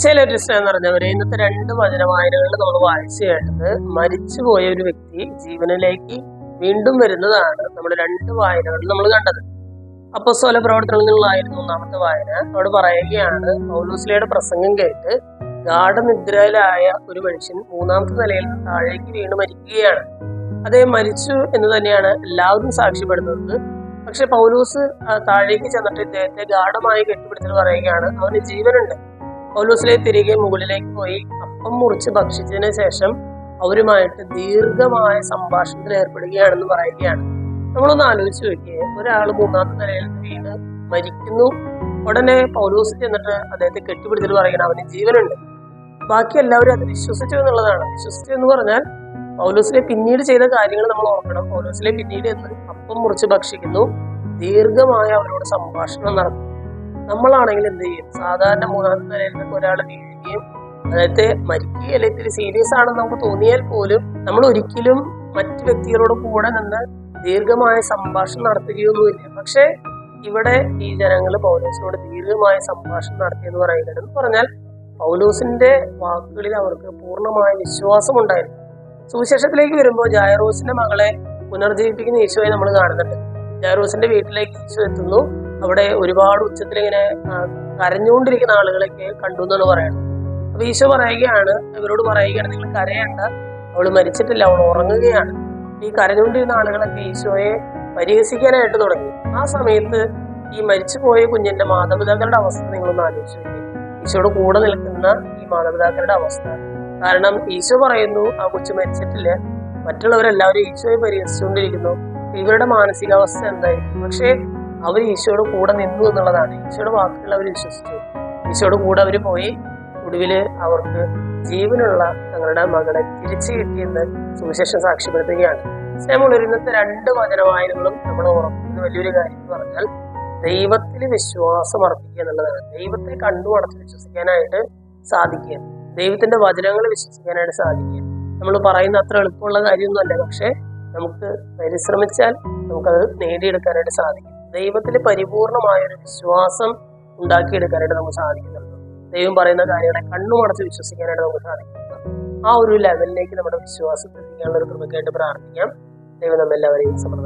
ശൈലജ എന്ന് പറഞ്ഞവരെ ഇന്നത്തെ രണ്ട് വചനവായനകളിൽ നമ്മൾ വായിച്ചു കേട്ടത് മരിച്ചുപോയ ഒരു വ്യക്തി ജീവനിലേക്ക് വീണ്ടും വരുന്നതാണ് നമ്മൾ രണ്ട് വായനകളിൽ നമ്മൾ കണ്ടത്. അപ്പോസ്തല പ്രവർത്തനങ്ങളിലായിരുന്നു ഒന്നാമത്തെ വായന. അവിടെ പറയുകയാണ്, പൗലോസ്ലിയുടെ പ്രസംഗം കേട്ട് ഗാഠനിദ്രയിലായ ഒരു മനുഷ്യൻ മൂന്നാമത്തെ നിലയിൽ നിന്ന് താഴേക്ക് വീണ് മരിക്കുകയാണ്. അദ്ദേഹം മരിച്ചു എന്ന് തന്നെയാണ് എല്ലാവരും സാക്ഷ്യപ്പെടുന്നത്. പക്ഷെ പൗലോസ് താഴേക്ക് ചെന്നിട്ട് ഇദ്ദേഹത്തെ ഗാഠമായി കെട്ടിപ്പിടിച്ചിട്ട് പറയുകയാണ്, അവന് ജീവനുണ്ട്. പൗലോസിലെ തിരികെ മുകളിലേക്ക് പോയി അപ്പം മുറിച്ച് ഭക്ഷിച്ചതിന് ശേഷം അവരുമായിട്ട് ദീർഘമായ സംഭാഷണത്തിൽ ഏർപ്പെടുകയാണെന്ന് പറയുകയാണ്. നമ്മളൊന്ന് ആലോചിച്ച് നോക്കിയേ, ഒരാൾ മൂന്നാമത്തെ നിലയിൽ വീണ് മരിക്കുന്നു. ഉടനെ പൗലോസ് ചെന്നിട്ട് അദ്ദേഹത്തെ കെട്ടിപ്പിടിച്ചിട്ട് പറയണം അവന് ജീവനുണ്ട്. ബാക്കി എല്ലാവരും അത് വിശ്വസിച്ചു എന്നുള്ളതാണ്. വിശ്വസിച്ചു എന്ന് പറഞ്ഞാൽ പൗലോസിലെ പിന്നീട് ചെയ്ത കാര്യങ്ങൾ നമ്മൾ ഓർക്കണം. പൗലോസിലെ പിന്നീട് എന്ന് അപ്പം മുറിച്ച് ഭക്ഷിക്കുന്നു, ദീർഘമായ അവരോട് സംഭാഷണം നടത്തും. നമ്മളാണെങ്കിൽ എന്ത് ചെയ്യും? സാധാരണ മൂന്നാമത്തെ നിലയിൽ നിന്ന് ഒരാൾ വീഴുകയും അദ്ദേഹത്തെ മരിക്കുകയും അല്ലെങ്കിൽ ഇത്തിരി സീരിയസ് ആണെന്ന് നമുക്ക് തോന്നിയാൽ പോലും നമ്മൾ ഒരിക്കലും മറ്റു വ്യക്തികളോട് കൂടെ നിന്ന് ദീർഘമായ സംഭാഷണം നടത്തുകയൊന്നുമില്ല. പക്ഷെ ഇവിടെ ഈ ജനങ്ങൾ പൗലോസിനോട് ദീർഘമായ സംഭാഷണം നടത്തിയെന്ന് പറയുന്നത് എന്ന് പറഞ്ഞാൽ പൗലോസിന്റെ വാക്കുകളിൽ അവർക്ക് പൂർണ്ണമായ വിശ്വാസം ഉണ്ടായിരുന്നു. സുവിശേഷത്തിലേക്ക് വരുമ്പോൾ ജായറോസിന്റെ മകളെ പുനർജീവിപ്പിക്കുന്ന ഈശോയെ നമ്മൾ കാണുന്നുണ്ട്. ജായറോസിന്റെ വീട്ടിലേക്ക് ഈശോ എത്തുന്നു. അവിടെ ഒരുപാട് ഉച്ചത്തിൽ ഇങ്ങനെ കരഞ്ഞുകൊണ്ടിരിക്കുന്ന ആളുകളൊക്കെ കണ്ടു എന്നാണ് പറയുന്നത്. അപ്പൊ ഈശോ പറയുകയാണ്, ഇവരോട് പറയുകയാണ്, നിങ്ങൾ കരയേണ്ട, അവള് മരിച്ചിട്ടില്ല, അവൾ ഉറങ്ങുകയാണ്. ഈ കരഞ്ഞുകൊണ്ടിരുന്ന ആളുകളൊക്കെ ഈശോയെ പരിഹസിക്കാനായിട്ട് തുടങ്ങി. ആ സമയത്ത് ഈ മരിച്ചുപോയ കുഞ്ഞിന്റെ മാതാപിതാക്കളുടെ അവസ്ഥ നിങ്ങളൊന്ന് ആലോചിച്ചു നോക്കി. ഈശോയുടെ കൂടെ നിൽക്കുന്ന ഈ മാതാപിതാക്കളുടെ അവസ്ഥ. കാരണം ഈശോ പറയുന്നു ആ കൊച്ചു മരിച്ചിട്ടില്ല, മറ്റുള്ളവരെല്ലാവരും ഈശോയെ പരിഹസിച്ചുകൊണ്ടിരിക്കുന്നു. ഇവരുടെ മാനസികാവസ്ഥ എന്തായിരിക്കും? പക്ഷേ അവർ ഈശോയുടെ കൂടെ നിന്നു എന്നുള്ളതാണ്. ഈശോയുടെ വാക്കുകൾ അവർ വിശ്വസിച്ചു. ഈശോയുടെ കൂടെ അവർ പോയി. ഒടുവില് അവർക്ക് ജീവനുള്ള തങ്ങളുടെ മകളെ തിരിച്ചു കിട്ടിയെന്ന് സുവിശേഷം സാക്ഷ്യപ്പെടുത്തുകയാണ്. സ്നേഹമുള്ളവർ, ഇന്നത്തെ രണ്ട് വചനവായനകളും നമ്മൾ ഉറപ്പിക്കുന്ന വലിയൊരു കാര്യം എന്ന് പറഞ്ഞാൽ ദൈവത്തിൽ വിശ്വാസം അർപ്പിക്കുക എന്നുള്ളതാണ്. ദൈവത്തെ കണ്ടു അടച്ച് വിശ്വസിക്കാനായിട്ട് സാധിക്കുക, ദൈവത്തിന്റെ വചനങ്ങൾ വിശ്വസിക്കാനായിട്ട് സാധിക്കുക. നമ്മൾ പറയുന്ന അത്ര എളുപ്പമുള്ള കാര്യമൊന്നുമല്ല, പക്ഷെ നമുക്ക് പരിശ്രമിച്ചാൽ നമുക്കത് നേടിയെടുക്കാനായിട്ട് സാധിക്കും. ദൈവത്തിൽ പരിപൂർണമായ ഒരു വിശ്വാസം ഉണ്ടാക്കിയെടുക്കാനായിട്ട് നമുക്ക് സാധിക്കുന്നുണ്ട്. ദൈവം പറയുന്ന കാര്യങ്ങളെ കണ്ണുമടച്ച് വിശ്വസിക്കാനായിട്ട് നമുക്ക് സാധിക്കുന്നുണ്ട്. ആ ഒരു ലെവലിലേക്ക് നമ്മുടെ വിശ്വാസത്തെ എത്തിക്കാനുള്ള ഒരു കൃപയ്ക്കായിട്ട് പ്രാർത്ഥിക്കാം. ദൈവം നമ്മെല്ലാവരെയും സമർപ്പിക്കും.